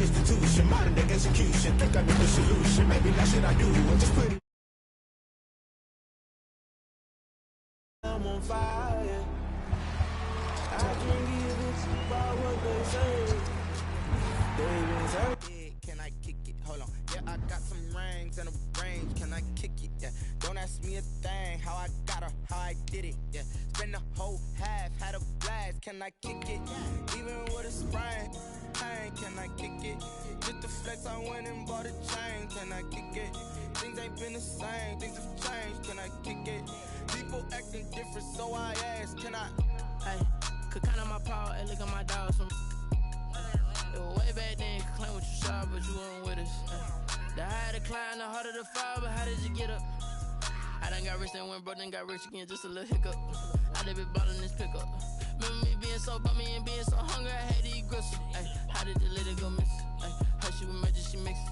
institution, modern day execution. Think I know the solution. Maybe that's what I do. I just put it. I'm on fire. I can't give it about what they say. Can I kick it? Hold on. Yeah, I got some rings and a range. Can I kick it? Yeah. Don't ask me a thing. How I got her, how I did it. Yeah. Spend the whole half, had a blast. Can I kick it? Even with a sprain. Hey, can I kick it? Just the flex, I went and bought a chain. Can I kick it? Things ain't been the same. Things have changed. Can I kick it? People acting different, so I asked. Can I? Hey, could count on my power and look at my dogs from. It was way back then, could claim what you saw, but you weren't with us. The higher the climb, the harder the fall, but how did you get up? I done got rich and went broke, then got rich again, just a little hiccup. I done been ballin' this pickup. Remember me being so bummy and being so hungry, I had to eat gristle. Ay, how did the lady go miss? Ay, how she was magic, she mixed.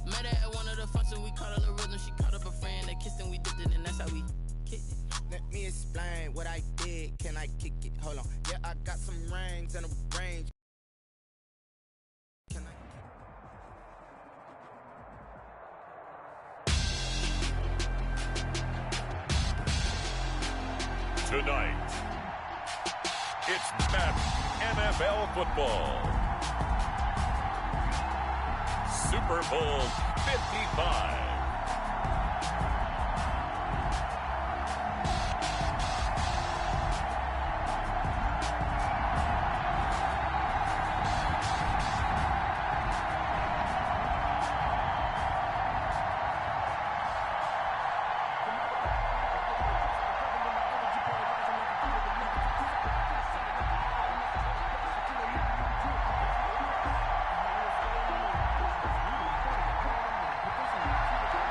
Met her at one of the functions, we caught her the rhythm, she caught up a friend, they kissed and we dipped it, and that's how we kicked it. Let me explain what I did. Can I kick it? Hold on. Yeah, I got some rings and a range. Can I? Tonight, it's Madden NFL football. Super Bowl 55.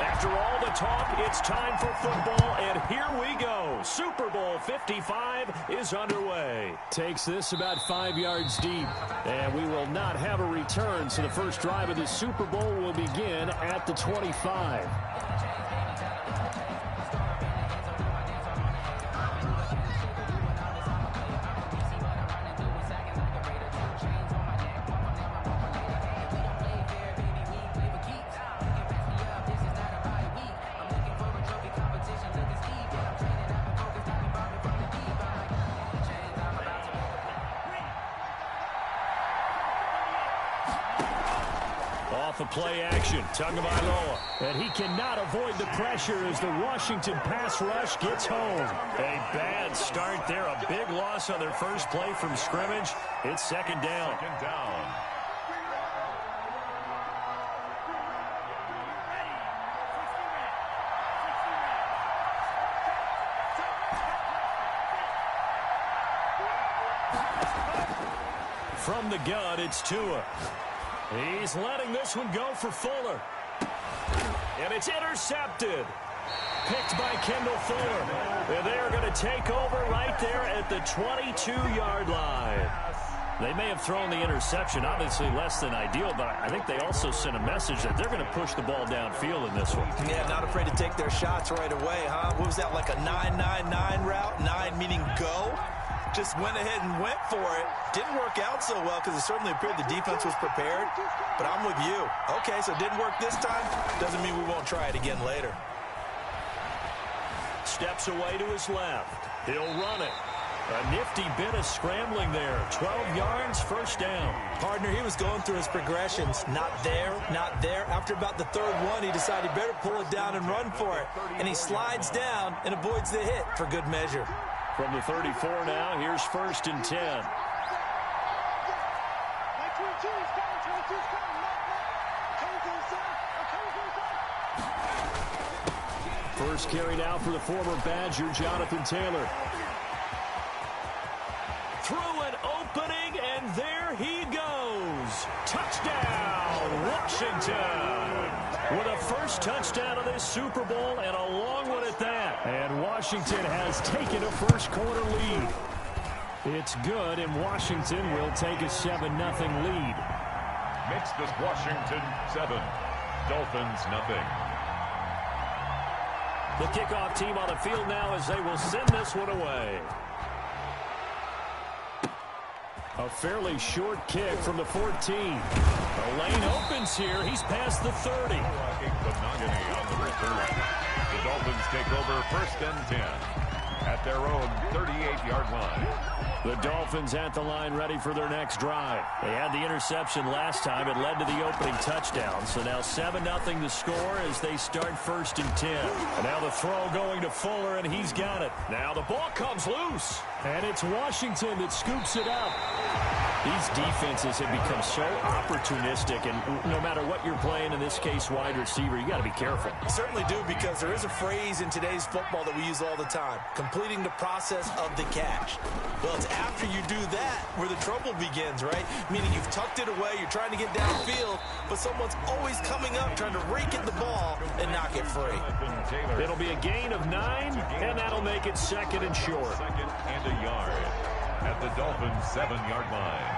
After all the talk, it's time for football, and here we go. Super Bowl 55 is underway. Takes this about 5 yards deep, and we will not have a return, so the first drive of the Super Bowl will begin at the 25. Off of play action, Tagovailoa. And he cannot avoid the pressure as the Washington pass rush gets home. A bad start there, a big loss on their first play from scrimmage. It's second down. From the gun, it's Tua. He's letting this one go for Fuller. And it's intercepted. Picked by Kendall Fuller. And they are going to take over right there at the 22-yard line. They may have thrown the interception, obviously less than ideal, but I think they also sent a message that they're going to push the ball downfield in this one. Yeah, not afraid to take their shots right away, huh? What was that, like a 9-9-9 route? 9 meaning go? Just went ahead and went for it. Didn't work out so well because it certainly appeared the defense was prepared. But I'm with you. Okay, so it didn't work this time. Doesn't mean we won't try it again later. Steps away to his left. He'll run it. A nifty bit of scrambling there. 12 yards, first down. Partner, he was going through his progressions. Not there, not there. After about the third one, he decided he better pull it down and run for it. And he slides down and avoids the hit for good measure. From the 34 now, here's first and 10. First carry now for the former Badger, Jonathan Taylor. Through an opening, and there he goes. Touchdown, Washington. With a first touchdown of this Super Bowl, and a long one at that. And Washington has taken a first-quarter lead. It's good, and Washington will take a 7-0 lead. Makes this Washington 7, Dolphins 0. The kickoff team on the field now as they will send this one away. A fairly short kick from the 14. A lane distance here. He's past the 30. The Dolphins take over 1st and 10 at their own 38-yard line. The Dolphins at the line ready for their next drive. They had the interception last time. It led to the opening touchdown. So now 7-0 the score as they start 1st and 10. And now the throw going to Fuller, and he's got it. Now the ball comes loose. And it's Washington that scoops it up. These defenses have become so opportunistic, and no matter what you're playing, in this case wide receiver, you got to be careful. You certainly do, because there is a phrase in today's football that we use all the time: completing the process of the catch. Well, it's after you do that where the trouble begins, right? Meaning you've tucked it away, you're trying to get downfield, but someone's always coming up trying to rake at the ball and knock it free. It'll be a gain of 9, and that'll make it 2nd and short. 2nd and a yard at the Dolphins' 7-yard line.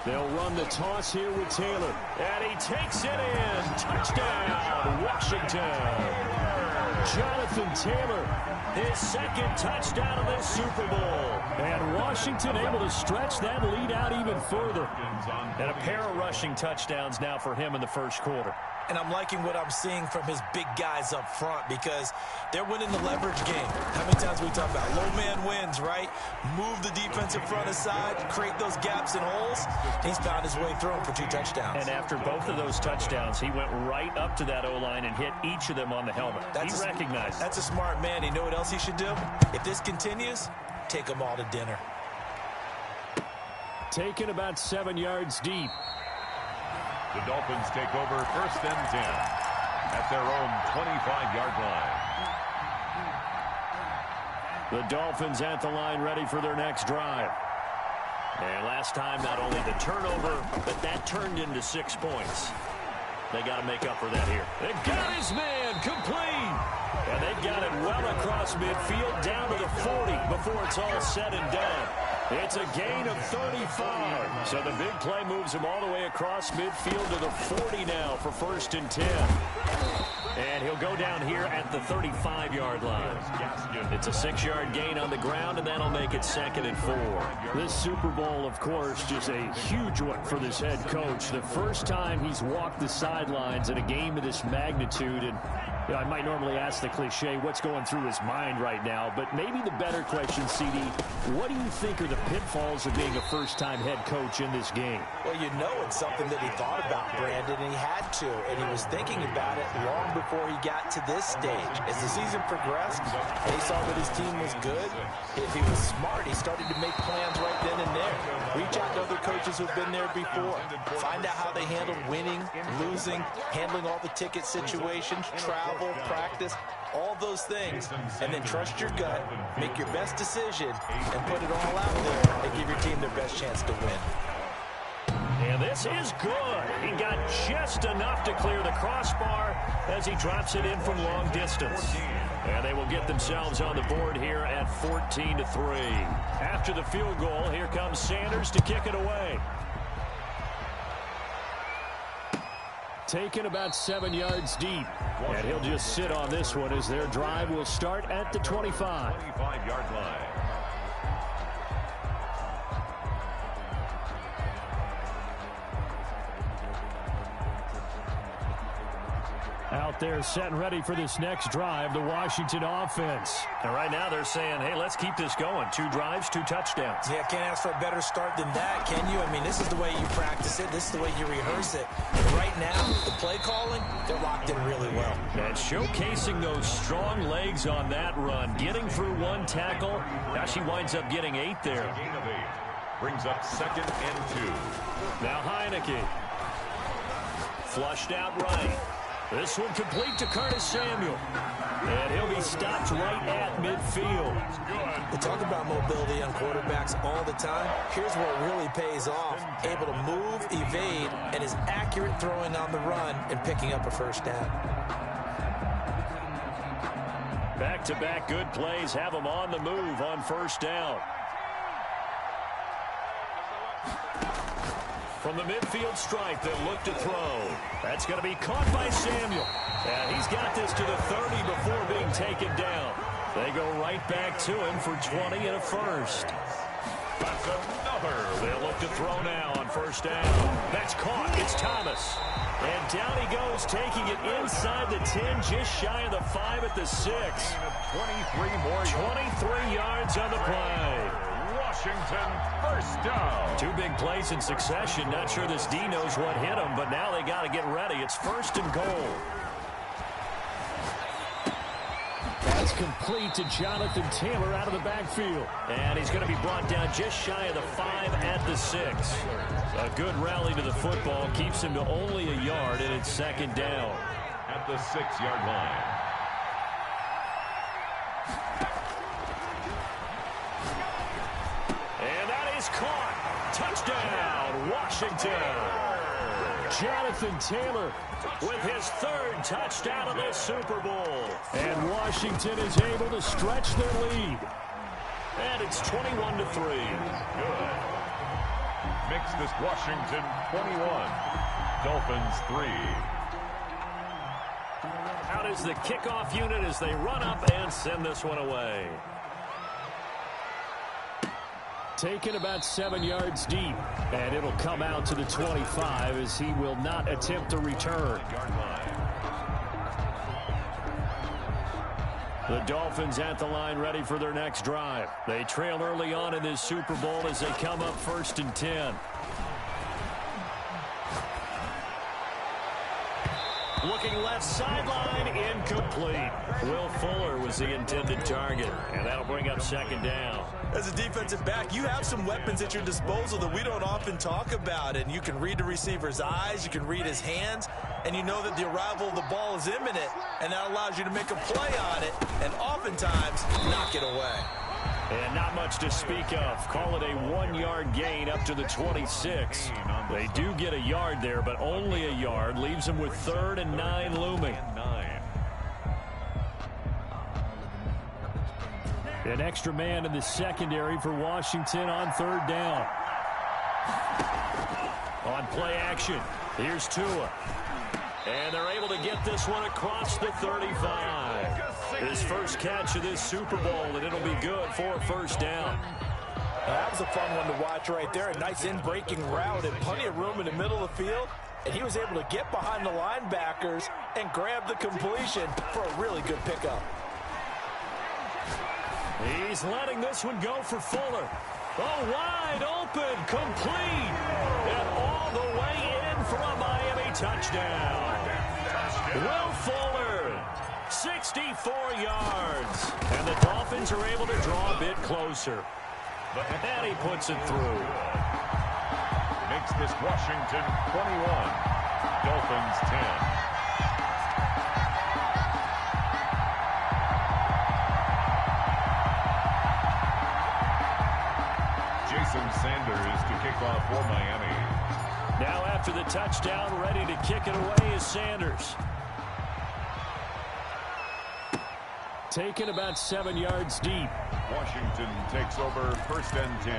They'll run the toss here with Taylor. And he takes it in. Touchdown, Washington. Jonathan Taylor, his 2nd touchdown of this Super Bowl. And Washington able to stretch that lead out even further. And a pair of rushing touchdowns now for him in the 1st quarter. And I'm liking what I'm seeing from his big guys up front, because they're winning the leverage game. How many times we talk about low man wins, right? Move the defensive front aside, create those gaps and holes. He's found his way through them for 2 touchdowns. And after both of those touchdowns, he went right up to that O-line and hit each of them on the helmet. He recognized. That's a smart man. You know what else he should do? If this continues, take them all to dinner. Taken about 7 yards deep. The Dolphins take over 1st and 10 at their own 25-yard line. The Dolphins at the line ready for their next drive. And last time, not only the turnover, but that turned into 6 points. They got to make up for that here. They got his man complete. And they've got it well across midfield down to the 40 before it's all said and done. It's a gain of 35. So the big play moves him all the way across midfield to the 40 now for 1st and 10. And he'll go down here at the 35-yard line. It's a 6-yard gain on the ground, and that'll make it 2nd and 4. This Super Bowl, of course, just a huge one for this head coach. The first time he's walked the sidelines in a game of this magnitude. And you know, I might normally ask the cliche, what's going through his mind right now? But maybe the better question, CD, what do you think are the pitfalls of being a first-time head coach in this game? Well, you know it's something that he thought about, Brandon, and he had to. And he was thinking about it long before he got to this stage. As the season progressed, and he saw that his team was good, if he was smart, he started to make plans right then and there. Reach out to other coaches who've been there before. Find out how they handled winning, losing, handling all the ticket situations, travel, practice, all those things, and then trust your gut, make your best decision, and put it all out there and give your team their best chance to win. And this is good. He got just enough to clear the crossbar as he drops it in from long distance. And they will get themselves on the board here at 14-3. After the field goal, here comes Sanders to kick it away. Taken about 7 yards deep. And he'll just sit on this one as their drive will start at the 25. 25-yard line. Out there set and ready for this next drive, the Washington offense. And right now they're saying, hey, let's keep this going. 2 drives, 2 touchdowns. Yeah, can't ask for a better start than that, can you? I mean, this is the way you practice it. This is the way you rehearse it. And right now, the play calling, they're locked in really well. And showcasing those strong legs on that run, getting through 1 tackle. Now she winds up getting 8 there. Gain of 8 brings up 2nd and 2. Now Heineke. Flushed out right. This one complete to Curtis Samuel. And he'll be stopped right at midfield. We talk about mobility on quarterbacks all the time. Here's where it really pays off. Able to move, evade, and is accurate throwing on the run and picking up a 1st down. Back-to-back good plays have him on the move on 1st down. From the midfield stripe, they'll look to throw. That's going to be caught by Samuel. And he's got this to the 30 before being taken down. They go right back to him for 20 and a 1st. That's another. They'll look to throw now on first down. That's caught. It's Thomas. And down he goes, taking it inside the 10, just shy of the 5 at the 6. 23 yards on the play. Washington, first down. Two big plays in succession. Not sure this D knows what hit him, but now they got to get ready. It's first and goal. That's complete to Jonathan Taylor out of the backfield. And he's going to be brought down just shy of the 5 at the 6. A good rally to the football keeps him to only a yard, and it's second down. At the 6-yard line. And that is caught. Touchdown, Washington. Jonathan Taylor with his 3rd touchdown of this Super Bowl. And Washington is able to stretch their lead. And it's 21-3. Good. Makes this Washington 21. Dolphins 3. Out is the kickoff unit as they run up and send this one away. Taken about 7 yards deep, and it'll come out to the 25 as he will not attempt to return. The Dolphins at the line ready for their next drive. They trail early on in this Super Bowl as they come up 1st and 10. Looking left sideline, incomplete. Will Fuller was the intended target, and that'll bring up second down. As a defensive back, you have some weapons at your disposal that we don't often talk about, and you can read the receiver's eyes, you can read his hands, and you know that the arrival of the ball is imminent, and that allows you to make a play on it, and oftentimes knock it away. And not much to speak of. Call it a 1-yard gain up to the 26. They do get a yard there, but only a yard. Leaves them with 3rd and 9 looming. An extra man in the secondary for Washington on 3rd down. On play action, here's Tua. And they're able to get this one across the 35. His first catch of this Super Bowl, and it'll be good for a first down. That was a fun one to watch right there. A nice in-breaking route and plenty of room in the middle of the field. And he was able to get behind the linebackers and grab the completion for a really good pickup. He's letting this one go for Fuller. Oh, wide open, complete. And all the way in for a Miami touchdown. Will Fuller, 64 yards. And the Dolphins are able to draw a bit closer. And he puts it through. Makes this Washington 21. Dolphins 10. Sanders to kick off for Miami. Now after the touchdown, ready to kick it away is Sanders. Taken about 7 yards deep. Washington takes over 1st and 10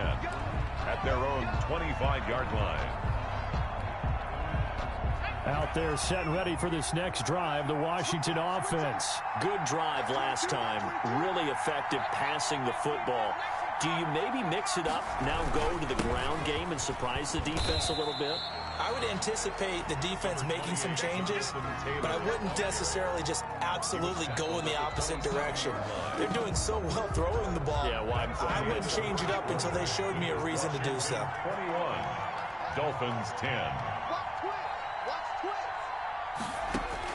at their own 25-yard line. Out there set and ready for this next drive, the Washington offense. Good drive last time. Really effective passing the football. Do you maybe mix it up, now go to the ground game and surprise the defense a little bit? I would anticipate the defense making some changes, but I wouldn't necessarily just absolutely go in the opposite direction. They're doing so well throwing the ball. Yeah, why? I wouldn't change it up until they showed me a reason to do so. 21. Dolphins 10.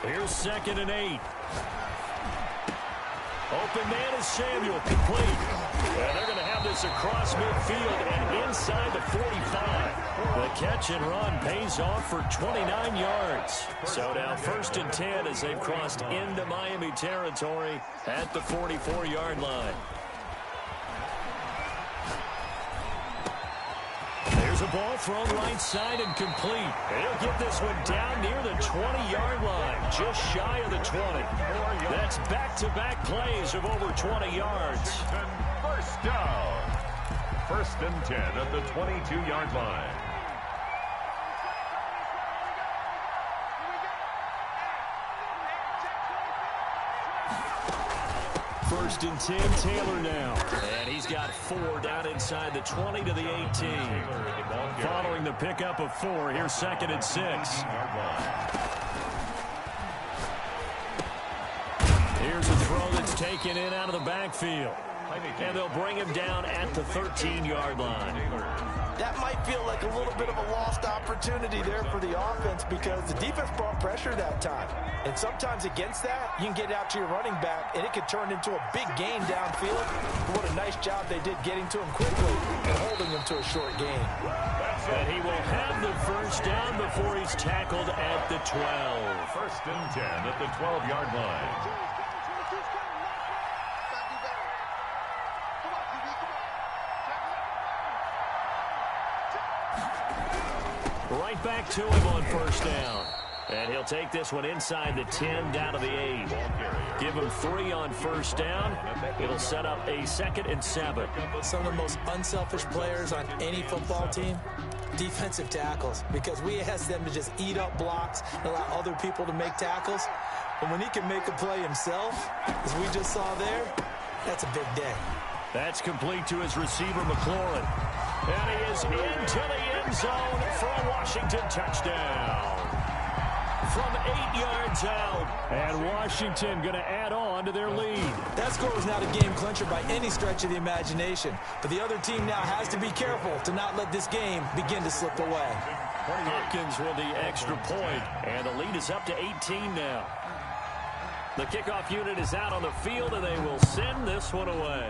Here's 2nd and 8. Open man is Samuel, complete. And they're going to have this across midfield and inside the 45. The catch and run pays off for 29 yards. So now 1st and 10 as they've crossed into Miami territory at the 44-yard line. There's a ball thrown right side and complete. He'll get this one down near the 20-yard line, just shy of the 20. That's back-to-back plays of over 20 yards. First down. 1st and 10 at the 22-yard line. First and 10, Taylor now. And he's got 4 down inside the 20 to the 18. the pickup of 4. Here's 2nd and 6. Here's a throw that's taken in out of the backfield. And they'll bring him down at the 13-yard line. That might feel like a little bit of a lost opportunity there for the offense because the defense brought pressure that time. And sometimes against that, you can get out to your running back, and it could turn into a big gain downfield. What a nice job they did getting to him quickly and holding him to a short gain. And he will have the first down before he's tackled at the 12. 1st and 10 at the 12-yard line. Right back to him on 1st down. And he'll take this one inside the 10 down to the 8. Give him 3 on 1st down. It'll set up a 2nd and 7. Some of the most unselfish players on any football team, defensive tackles, because we ask them to just eat up blocks and allow other people to make tackles. But when he can make a play himself, as we just saw there, that's a big day. That's complete to his receiver, McLaurin. And he is into the end zone for a Washington touchdown. From 8 yards out. And Washington going to add on to their lead. That score was not a game clincher by any stretch of the imagination. But the other team now has to be careful to not let this game begin to slip away. Hopkins with the extra point. And the lead is up to 18 now. The kickoff unit is out on the field, and they will send this one away.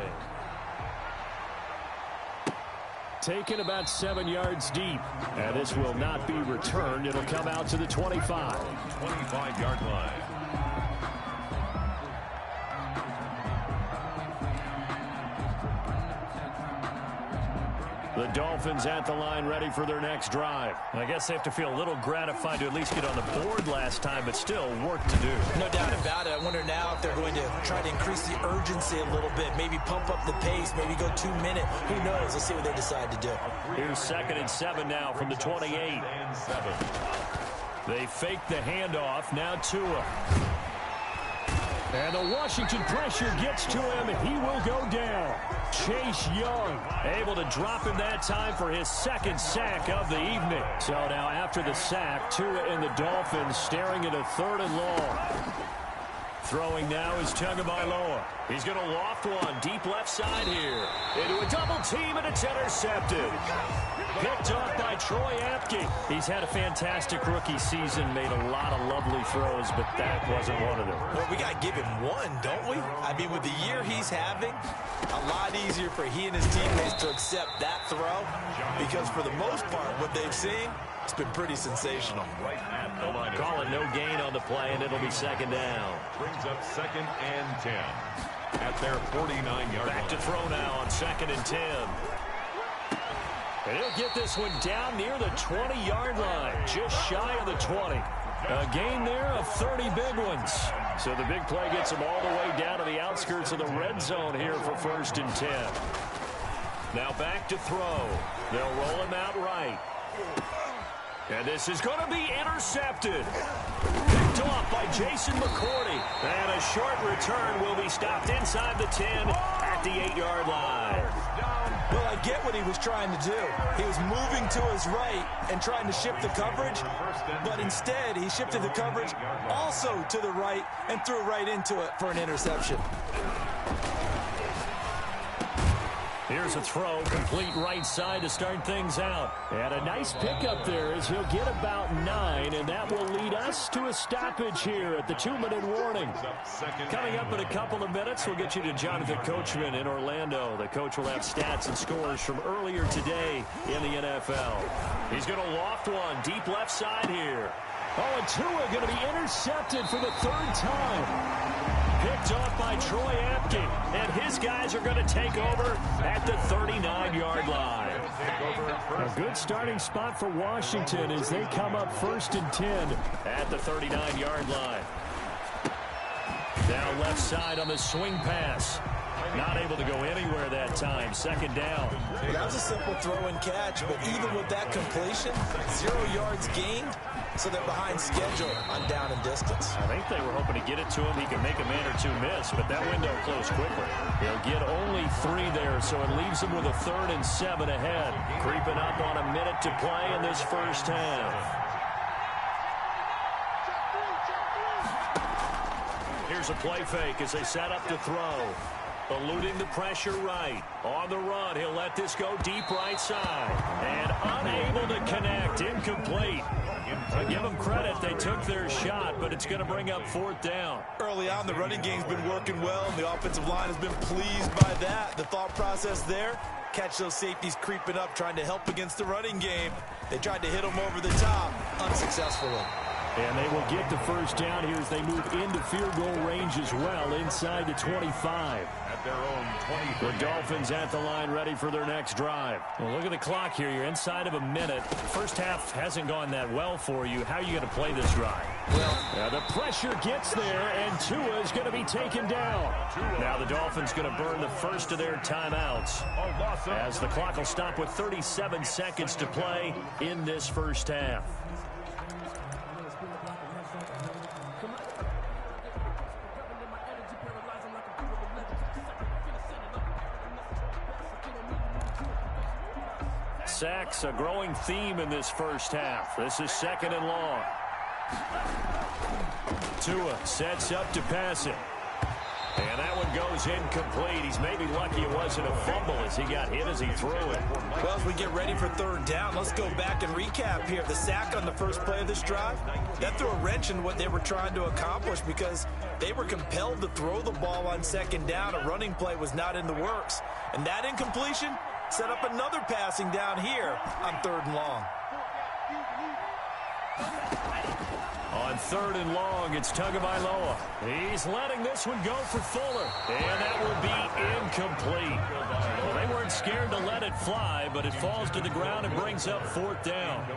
Taken about 7 yards deep. And this will not be returned. It'll come out to the 25. 25-yard line. The Dolphins at the line ready for their next drive. I guess they have to feel a little gratified to at least get on the board last time, but still work to do. No doubt about it. I wonder now if they're going to try to increase the urgency a little bit, maybe pump up the pace, maybe go 2 minutes. Who knows? Let's see what they decide to do. Here's 2nd and 7 now from the 28. They fake the handoff. Now Tua. And the Washington pressure gets to him, and he will go down. Chase Young able to drop him that time for his 2nd sack of the evening. So now after the sack, Tua and the Dolphins staring at a 3rd and long. Throwing now is Tagovailoa. He's going to loft one deep left side here. Into a double team, and it's intercepted. Picked off by Troy Apke. He's had a fantastic rookie season, made a lot of lovely throws, but that wasn't one of them. Well, we got to give him one, don't we? I mean, with the year he's having, a lot easier for he and his teammates to accept that throw, because for the most part, what they've seen, it's been pretty sensational. Calling no gain on the play, and it'll be 2nd down. Brings up 2nd and 10 at their 49-yard line. Back to throw now on 2nd and 10. And he'll get this one down near the 20-yard line, just shy of the 20. A gain there of 30 big ones. So the big play gets them all the way down to the outskirts of the red zone here for 1st and 10. Now back to throw. They'll roll him out right. And this is going to be intercepted. Picked off by Jason McCourty. And a short return will be stopped inside the 10 at the 8-yard line. Well, I get what he was trying to do. He was moving to his right and trying to shift the coverage, but instead he shifted the coverage also to the right and threw right into it for an interception. Here's a throw, complete right side to start things out. And a nice pickup there as he'll get about 9, and that will lead us to a stoppage here at the 2-minute warning. Coming up in a couple of minutes, we'll get you to Jonathan Coachman in Orlando. The coach will have stats and scores from earlier today in the NFL. He's going to loft one deep left side here. Oh, and Tua going to be intercepted for the 3rd time. Picked off by Troy Apke, and his guys are going to take over at the 39-yard line. A good starting spot for Washington as they come up 1st and 10 at the 39-yard line. Now left side on the swing pass. Not able to go anywhere that time. Second down. Well, that was a simple throw and catch, but even with that completion, 0 yards gained, so they're behind schedule on down and distance. I think they were hoping to get it to him. He can make a man or two miss, but that window closed quickly. He'll get only 3 there, so it leaves him with a 3rd and 7 ahead. Creeping up on a minute to play in this first half. Here's a play fake as they set up to throw. Eluding the pressure right. On the run, he'll let this go deep right side. And unable to connect. Incomplete. I give them credit. They took their shot, but it's going to bring up 4th down. Early on, the running game's been working well, and the offensive line has been pleased by that. The thought process there, catch those safeties creeping up, trying to help against the running game. They tried to hit them over the top, unsuccessfully. And they will get the first down here as they move into field goal range as well, inside the 25. At their own 20. The Dolphins at the line, ready for their next drive. Well, look at the clock here. You're inside of a minute. First half hasn't gone that well for you. How are you going to play this drive? Well, the pressure gets there, and Tua is going to be taken down. Now the Dolphins going to burn the first of their timeouts, as the clock will stop with 37 seconds to play in this first half. Sacks, a growing theme in this first half. This is 2nd and long. Tua sets up to pass it. And that one goes incomplete. He's maybe lucky it wasn't a fumble as he got hit as he threw it. Well, as we get ready for 3rd down, let's go back and recap here. The sack on the first play of this drive, that threw a wrench in what they were trying to accomplish because they were compelled to throw the ball on 2nd down. A running play was not in the works. And that incompletion set up another passing down here on 3rd and long. On 3rd and long, it's Tagovailoa. He's letting this one go for Fuller. And that will be incomplete. Well, they weren't scared to let it fly, but it falls to the ground and brings up 4th down.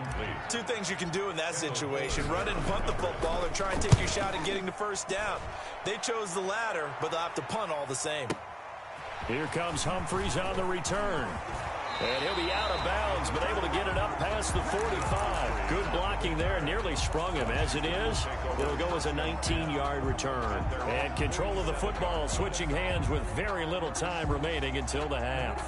2 things you can do in that situation. Run and punt the football or try and take your shot at getting the first down. They chose the latter, but they'll have to punt all the same. Here comes Humphries on the return. And he'll be out of bounds, but able to get it up past the 45. Good blocking there, nearly sprung him. As it is, it'll go as a 19-yard return. And control of the football, switching hands with very little time remaining until the half.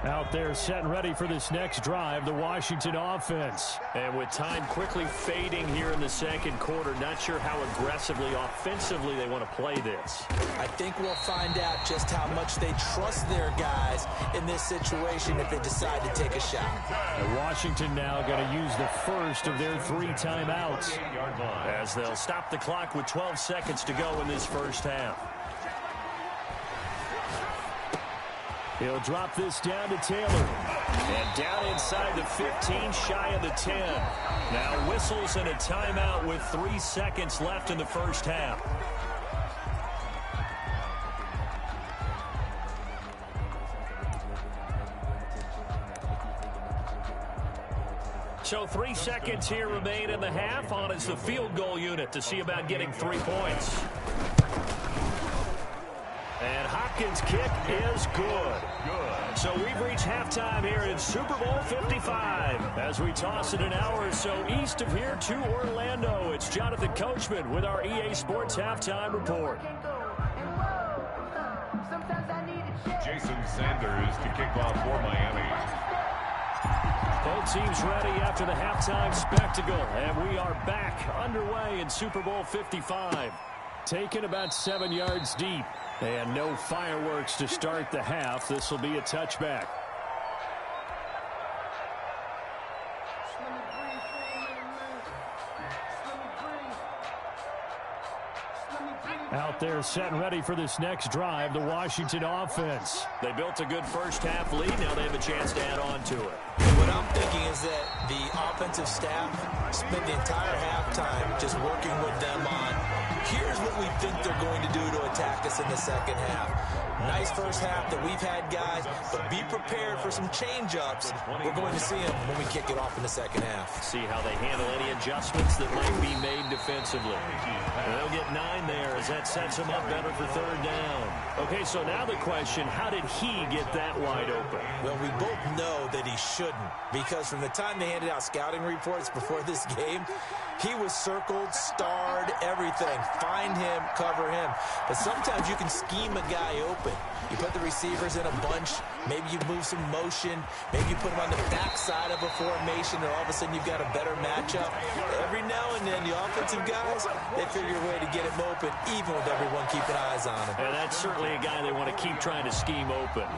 Out there set and ready for this next drive, the Washington offense. And with time quickly fading here in the 2nd quarter, not sure how aggressively, offensively they want to play this. I think we'll find out just how much they trust their guys in this situation if they decide to take a shot. And Washington now going to use the first of their 3 timeouts, as they'll stop the clock with 12 seconds to go in this first half. He'll drop this down to Taylor. And down inside the 15, shy of the 10. Now whistles and a timeout with 3 seconds left in the first half. So 3 seconds here remain in the half. On is the field goal unit to see about getting 3 points. And Hopkins' kick is good. So we've reached halftime here in Super Bowl 55. As we toss it an hour or so east of here to Orlando, it's Jonathan Coachman with our EA Sports Halftime Report. Jason Sanders to kick off for Miami. Both teams ready after the halftime spectacle. And we are back underway in Super Bowl 55. Taken about 7 yards deep. And no fireworks to start the half. This will be a touchback. Out there set and ready for this next drive, the Washington offense. They built a good first half lead. Now they have a chance to add on to it. What I'm thinking is that the offensive staff spent the entire halftime just working with them on, here's what we think they're going to do to attack us in the second half. Nice first half that we've had, guys, but be prepared for some change-ups. We're going to see them when we kick it off in the second half. See how they handle any adjustments that might be made defensively. And they'll get 9 there as that sets them up better for third down. Okay, so now the question, how did he get that wide open? Well, we both know that he shouldn't, because from the time they handed out scouting reports before this game, he was circled, starred, everything. Find him, cover him. But sometimes you can scheme a guy open. You put the receivers in a bunch. Maybe you move some motion. Maybe you put them on the backside of a formation, and all of a sudden you've got a better matchup. Every now and then, the offensive guys, they figure a way to get him open, even with everyone keeping eyes on him. And that's certainly a guy they want to keep trying to scheme open.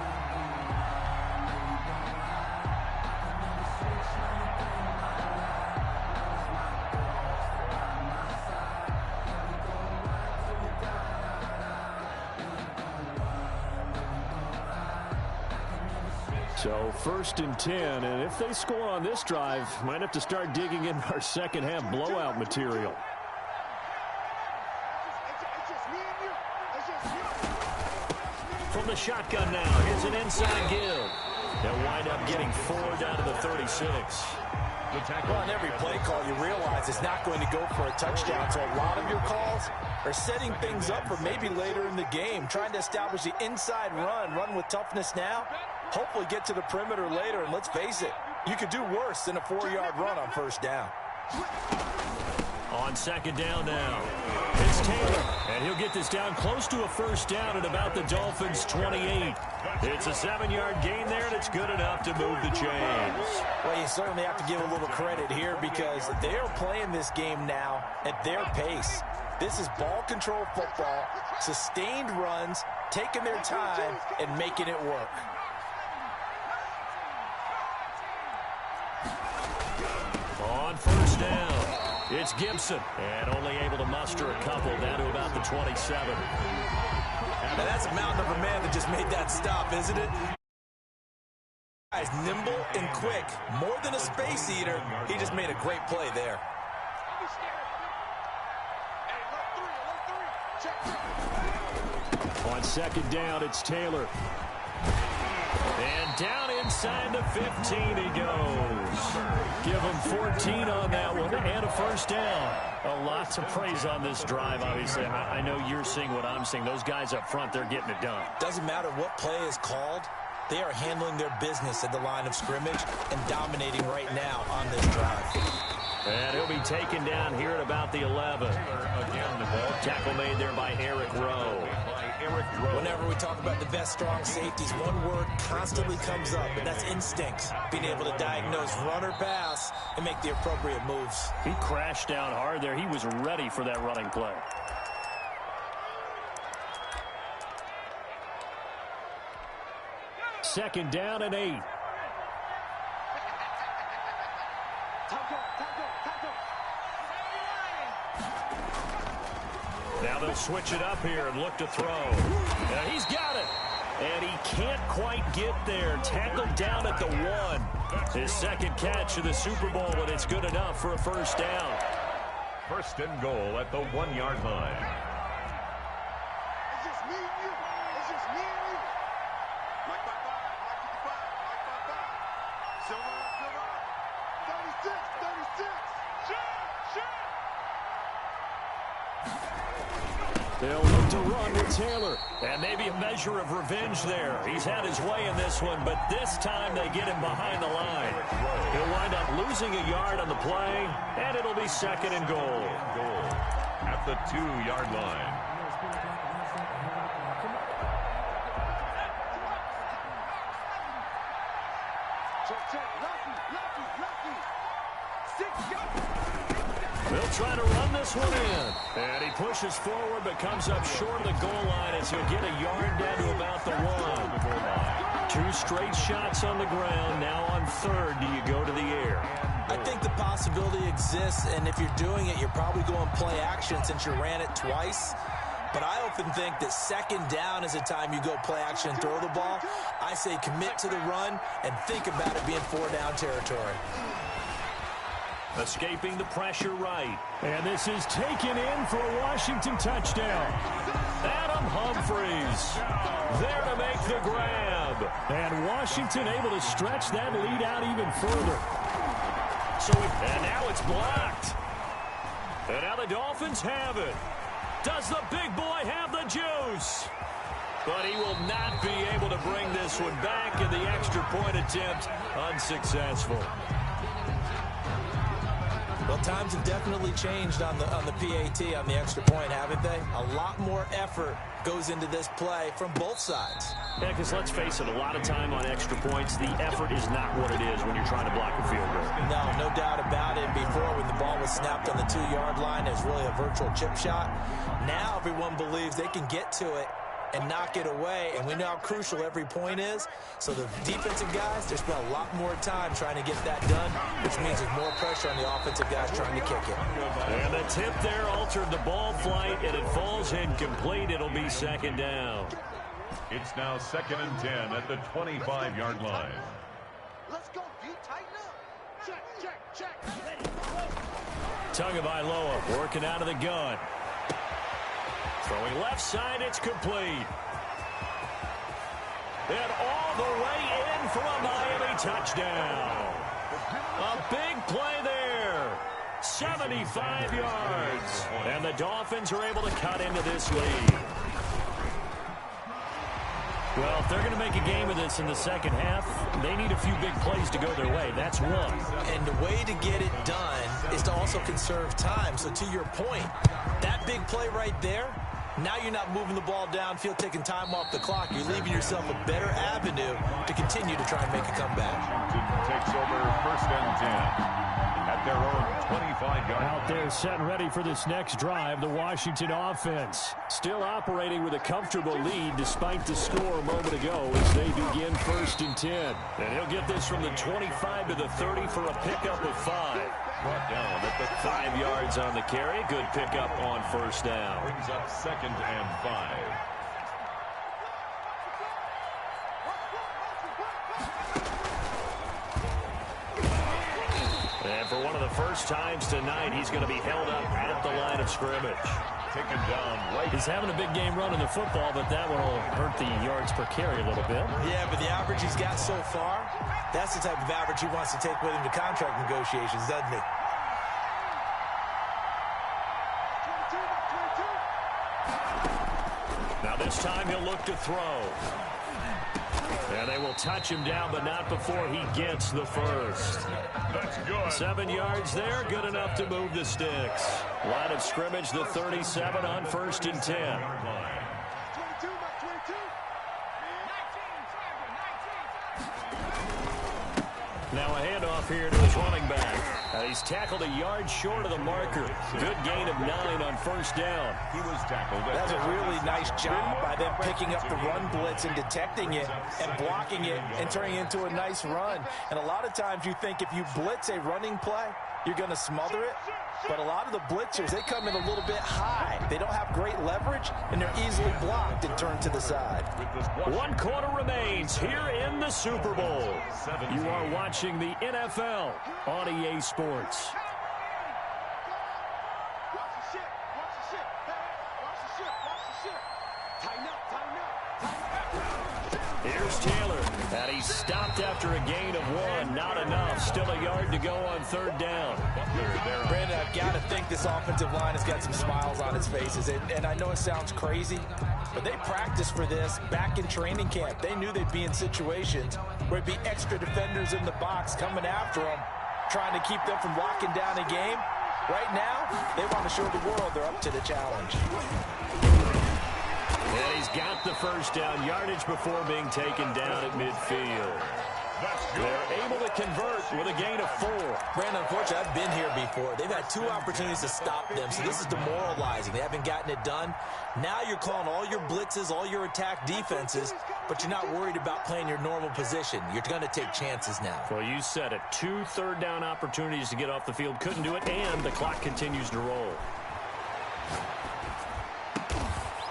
So 1st and 10, and if they score on this drive, might have to start digging in our second half blowout material. From the shotgun now, here's an inside give. They'll wind up getting 4 down to the 36. Well, on every play call, you realize it's not going to go for a touchdown, so a lot of your calls are setting things up for maybe later in the game, trying to establish the inside run with toughness now, hopefully get to the perimeter later, and let's face it, you could do worse than a 4-yard run on first down. On second down now, it's Taylor, and he'll get this down close to a first down at about the Dolphins' 28. It's a 7-yard gain there, and it's good enough to move the chains. Well, you certainly have to give a little credit here because they are playing this game now at their pace. This is ball control football, sustained runs, taking their time, and making it work. On first down, it's Gibson, and only able to muster a couple down to about the 27. Now that's a mountain of a man that just made that stop, isn't it? Guy's nimble and quick, more than a space eater. He just made a great play there. On second down, it's Taylor. And down inside the 15 he goes. Give him 14 on that one and a first down. A lot to praise on this drive, obviously. I know you're seeing what I'm seeing. Those guys up front, they're getting it done. Doesn't matter what play is called. They are handling their business at the line of scrimmage and dominating right now on this drive. And he'll be taken down here at about the 11. Again, the ball tackle made there by Eric Rowe. Whenever we talk about the best strong safeties, one word constantly comes up, and that's instinct. Being able to diagnose run or pass and make the appropriate moves. He crashed down hard there. He was ready for that running play. Second down and 8. Now they'll switch it up here and look to throw. Yeah, he's got it. And he can't quite get there. Tackled down at the 1. His second catch of the Super Bowl, and it's good enough for a first down. First and goal at the 1-yard line. It's just me and you. It's just me and you. Mike 55, Mike 55. Silver. 36. Shoot. They'll look to run with Taylor. And maybe a measure of revenge there. He's had his way in this one, but this time they get him behind the line. He'll wind up losing a yard on the play, and it'll be second and goal. At the 2-yard line. They'll try to run this one in. And he pushes forward but comes up short of the goal line as he'll get a yard down to about the 1. 2 straight shots on the ground. Now on third, do you go to the air? I think the possibility exists, and if you're doing it, you're probably going play action since you ran it twice. But I often think that second down is the time you go play action and throw the ball. I say commit to the run and think about it being 4-down territory. Escaping the pressure right. And this is taken in for a Washington touchdown. Adam Humphries Dolphins. There to make the grab. And Washington able to stretch that lead out even further. And now it's blocked. And now the Dolphins have it. Does the big boy have the juice? But he will not be able to bring this one back, in the extra point attempt unsuccessful. Well, times have definitely changed on the PAT, on the extra point, haven't they? A lot more effort goes into this play from both sides. Yeah, because let's face it, a lot of time on extra points, the effort is not what it is when you're trying to block a field goal. No doubt about it. Before, when the ball was snapped on the 2-yard line, it was really a virtual chip shot. Now everyone believes they can get to it and knock it away, and we know how crucial every point is. So the defensive guys, they spend a lot more time trying to get that done, which means there's more pressure on the offensive guys trying to kick it. And the tip there altered the ball flight, and it falls incomplete. It'll be second down. It's now 2nd and 10 at the 25-yard line. Let's go, D. Tighten up. Check. Tagovailoa working out of the gun. Throwing left side, it's complete. And all the way in for a Miami touchdown. A big play there. 75 yards. And the Dolphins are able to cut into this lead. Well, if they're going to make a game of this in the second half, they need a few big plays to go their way. That's one. And the way to get it done is to also conserve time. So to your point, that big play right there, now you're not moving the ball downfield, taking time off the clock. You're leaving yourself a better avenue to continue to try and make a comeback. Washington takes over 1st and 10 at their own 25-yard. Out there set and ready for this next drive, the Washington offense. Still operating with a comfortable lead despite the score a moment ago as they begin 1st and 10. And he'll get this from the 25 to the 30 for a pickup of 5. Brought down at the 5 yards on the carry. Good pickup on 1st down. brings up 2nd and 5. And for one of the first times tonight, he's going to be held up at the line of scrimmage. Taken down right. He's having a big game running the football, but that one will hurt the yards per carry a little bit. Yeah, but the average he's got so far, that's the type of average he wants to take with him to contract negotiations, doesn't he? Now this time he'll look to throw. And they will touch him down, but not before he gets the first. That's good. 7 yards there, good enough to move the sticks. Line of scrimmage, the 37 on 1st and 10. Now a handoff here to his running back. He's tackled a yard short of the marker. Good gain of 9 on 1st down. He was tackled. That's a really nice job by them picking up the run blitz and detecting it and blocking it and turning it into a nice run. And a lot of times you think if you blitz a running play, you're going to smother it. But a lot of the blitzers, they come in a little bit high. They don't have great leverage, and they're easily blocked and turned to the side. 1 quarter remains here in the Super Bowl. You are watching the NFL on EA Sports. Here's Taylor, and he's stopped after a gain of 1. Not enough. Still a yard to go on 3rd down. Brandon, I've got to think this offensive line has got some smiles on its faces. And I know it sounds crazy, but they practiced for this back in training camp. They knew they'd be in situations where it'd be extra defenders in the box coming after them, trying to keep them from locking down a game. Right now, they want to show the world they're up to the challenge. And he's got the 1st down, yardage before being taken down at midfield. They're able to convert with a gain of 4. Brandon, unfortunately, I've been here before. They've had 2 opportunities to stop them, so this is demoralizing. They haven't gotten it done. Now you're calling all your blitzes, all your attack defenses, but you're not worried about playing your normal position. You're going to take chances now. Well, you said it. 2 3rd down opportunities to get off the field. Couldn't do it, and the clock continues to roll.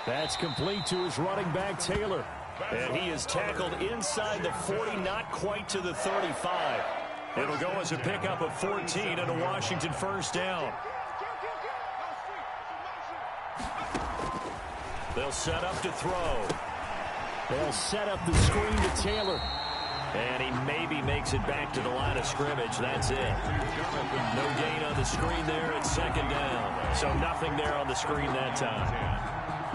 That's complete to his running back, Taylor. And he is tackled inside the 40, not quite to the 35. It'll go as a pickup of 14 and a Washington 1st down. They'll set up to throw. They'll set up the screen to Taylor. And he maybe makes it back to the line of scrimmage. That's it. No gain on the screen there. It's second down. So nothing there on the screen that time.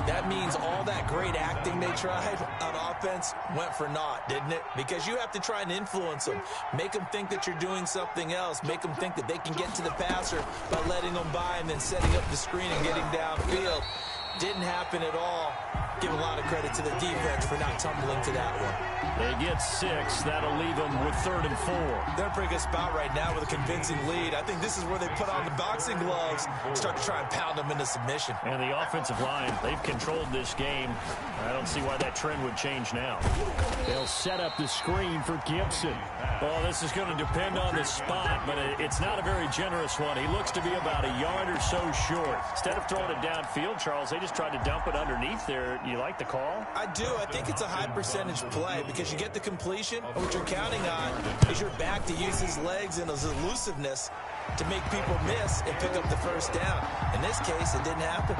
That means all that great acting they tried on offense went for naught, didn't it? Because you have to try and influence them. Make them think that you're doing something else. Make them think that they can get to the passer by letting them by and then setting up the screen and getting downfield. Didn't happen at all. Give a lot of credit to the defense for not tumbling to that one. They get 6. That'll leave them with 3rd and 4. They're in a pretty good spot right now with a convincing lead. I think this is where they put on the boxing gloves, start to try and pound them into submission. And the offensive line, they've controlled this game. I don't see why that trend would change now. They'll set up the screen for Gibson. Well, this is going to depend on the spot, but it's not a very generous one. He looks to be about a yard or so short. Instead of throwing it downfield, Charles, they just tried to dump it underneath there. You like the call? I do. I think it's a high percentage play because you get the completion, and what you're counting on is your back to use his legs and his elusiveness to make people miss and pick up the first down. In this case, it didn't happen.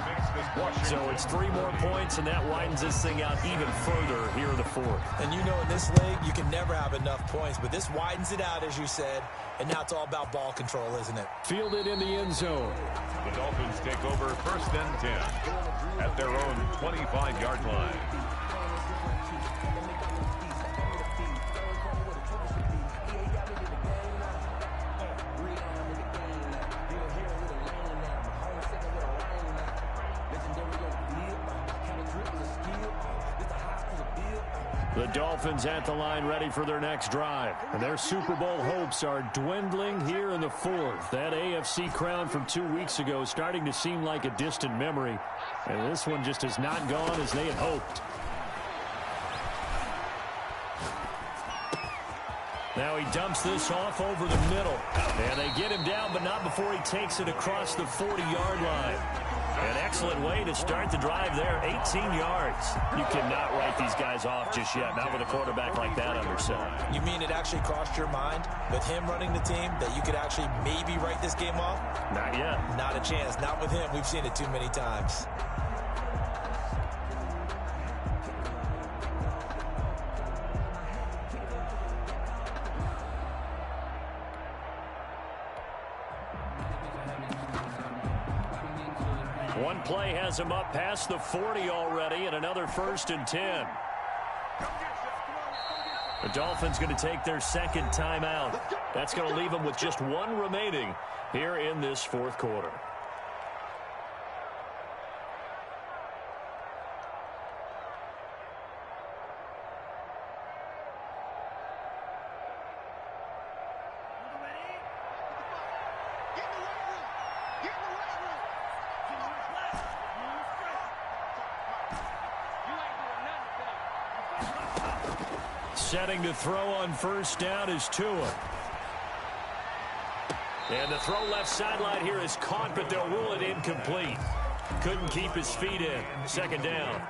So it's 3 more points, and that widens this thing out even further here in the 4th. And you know in this league, you can never have enough points, but this widens it out, as you said, and now it's all about ball control, isn't it? Fielded in the end zone. The Dolphins take over 1st and 10 at their own 25-yard line. The Dolphins at the line ready for their next drive. And their Super Bowl hopes are dwindling here in the 4th. That AFC crown from 2 weeks ago is starting to seem like a distant memory. And this one just has not gone as they had hoped. Now he dumps this off over the middle. And they get him down, but not before he takes it across the 40-yard line. An excellent way to start the drive there, 18 yards. You cannot write these guys off just yet, not with a quarterback like that under center. You mean it actually crossed your mind with him running the team that you could actually maybe write this game off? Not yet. Not a chance. Not with him. We've seen it too many times. One play has him up past the 40 already, and another 1st and 10. The Dolphins going to take their 2nd timeout. That's going to leave them with just 1 remaining here in this 4th quarter. Setting to throw on 1st down is Tua. And the throw left sideline here is caught, but they'll rule it incomplete. Couldn't keep his feet in. 2nd down.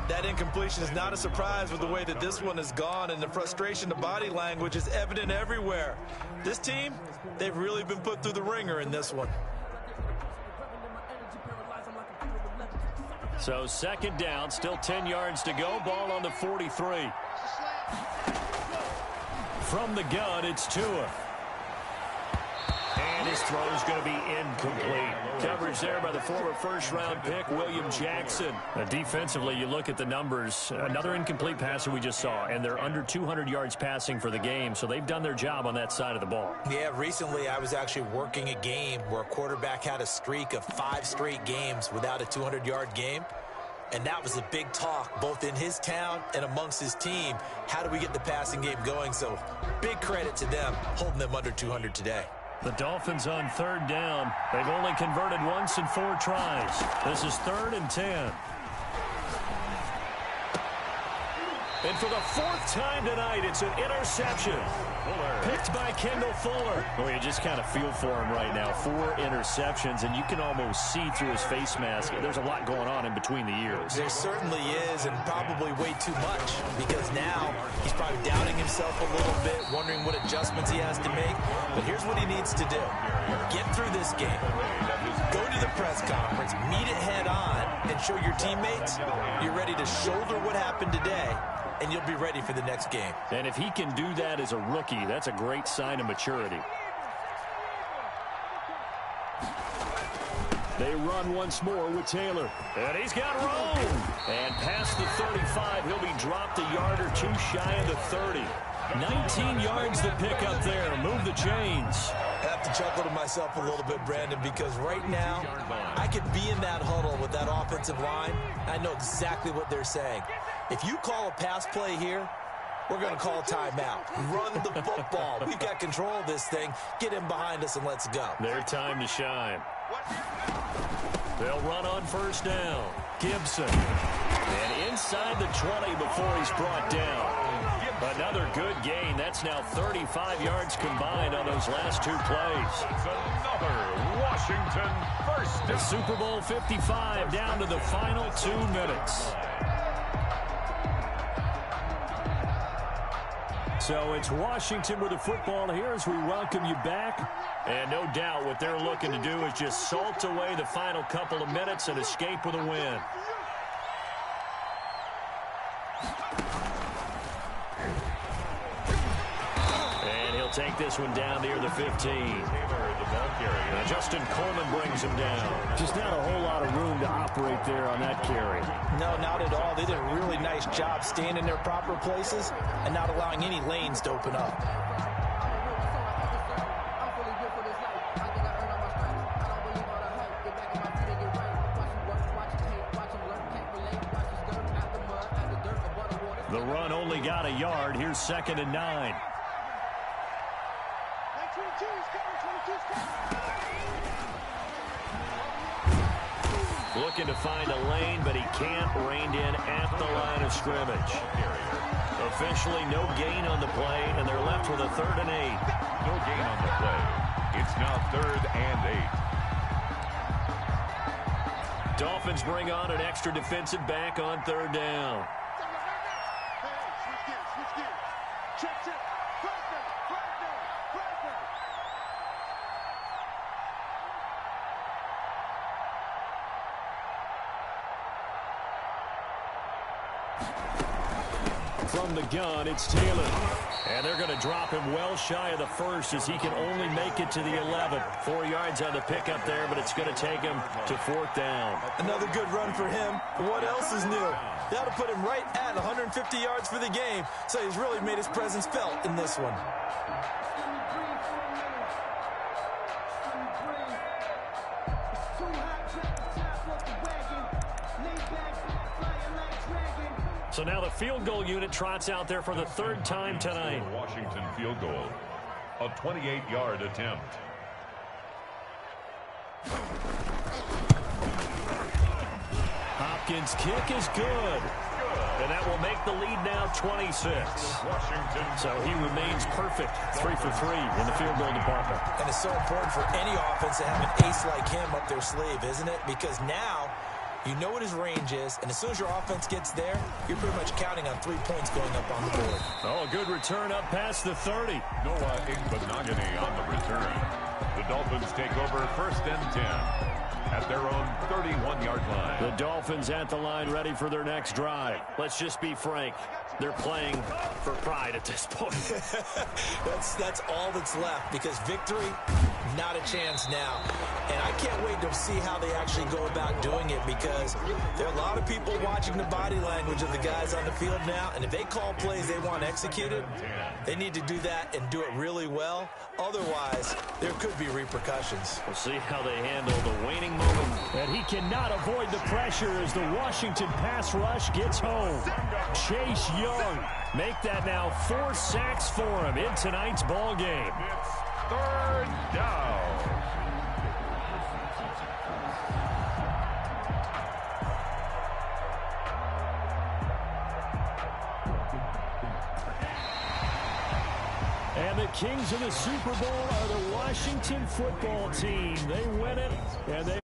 That incompletion is not a surprise with the way that this one has gone, and the frustration, the body language is evident everywhere. This team, they've really been put through the ringer in this one. So 2nd down, still 10 yards to go. Ball on the 43. From the gun, it's Tua. And his throw is going to be incomplete. Coverage there by the former 1st-round pick, William Jackson. Defensively, you look at the numbers. Another incomplete passer we just saw, and they're under 200 yards passing for the game, so they've done their job on that side of the ball. Yeah, recently I was actually working a game where a quarterback had a streak of 5 straight games without a 200-yard game. And that was a big talk, both in his town and amongst his team. How do we get the passing game going? So big credit to them, holding them under 200 today. The Dolphins on 3rd down. They've only converted once in 4 tries. This is 3rd and 10. And for the 4th time tonight, it's an interception. Picked by Kendall Fuller. Well, you just kind of feel for him right now. 4 interceptions, and you can almost see through his face mask. There's a lot going on in between the ears. There certainly is, and probably way too much, because now he's probably doubting himself a little bit, wondering what adjustments he has to make. But here's what he needs to do. Get through this game. Go to the press conference, meet it head on, and show your teammates you're ready to shoulder what happened today and you'll be ready for the next game. And if he can do that as a rookie, that's a great sign of maturity. They run once more with Taylor. And he's got room. And past the 35, he'll be dropped a yard or two shy of the 30. 19 yards to pick up there. Move the chains. I have to chuckle to myself a little bit, Brandon, because right now I could be in that huddle with that offensive line. I know exactly what they're saying. If you call a pass play here, we're going to call a timeout. Run the football. We've got control of this thing. Get him behind us and let's go. Their time to shine. They'll run on first down. Gibson. And inside the 20 before he's brought down. Another good gain. That's now 35 yards combined on those last two plays. It's another Washington first. The Super Bowl 55 down to the final 2 minutes. So it's Washington with the football here as we welcome you back. And no doubt what they're looking to do is just salt away the final couple of minutes and escape with a win. And he'll take this one down near the 15. Justin Coleman brings him down. Just not a whole lot of room to operate there on that carry. No, not at all. They did a really nice job staying in their proper places and not allowing any lanes to open up. The run only got a yard. Here's 2nd and 9. Looking to find a lane, but he can't. Reined in at the line of scrimmage. Officially no gain on the play, and they're left with a 3rd and 8. No gain on the play. It's now 3rd and 8. Dolphins bring on an extra defensive back on 3rd down. From the gun, it's Taylor. And they're going to drop him well shy of the 1st as he can only make it to the 11. 4 yards on the pickup there, but it's going to take him to 4th down. Another good run for him. What else is new? That'll put him right at 150 yards for the game, so he's really made his presence felt in this one. So now the field goal unit trots out there for the 3rd time tonight. Washington field goal. A 28-yard attempt. Hopkins' kick is good. And that will make the lead now 26. Washington. So he remains perfect. 3 for 3 in the field goal department. And it's so important for any offense to have an ace like him up their sleeve, isn't it? Because now you know what his range is, and as soon as your offense gets there, you're pretty much counting on 3 points going up on the board. Oh, a good return up past the 30. Noah Igbenogany on the return. The Dolphins take over 1st and 10 at their own 31-yard line. The Dolphins at the line ready for their next drive. Let's just be frank. They're playing for pride at this point. That's all that's left, because victory, not a chance now. And I can't wait to see how they actually go about doing it, because there are a lot of people watching the body language of the guys on the field now, and if they call plays they want executed, they need to do that and do it really well. Otherwise, there could be repercussions. We'll see how they handle the waning moment. And he cannot avoid the pressure as the Washington pass rush gets home. Chase Young make that now 4 sacks for him in tonight's ball game. It's 3rd down. And the kings of the Super Bowl are the Washington football team. They win it, and they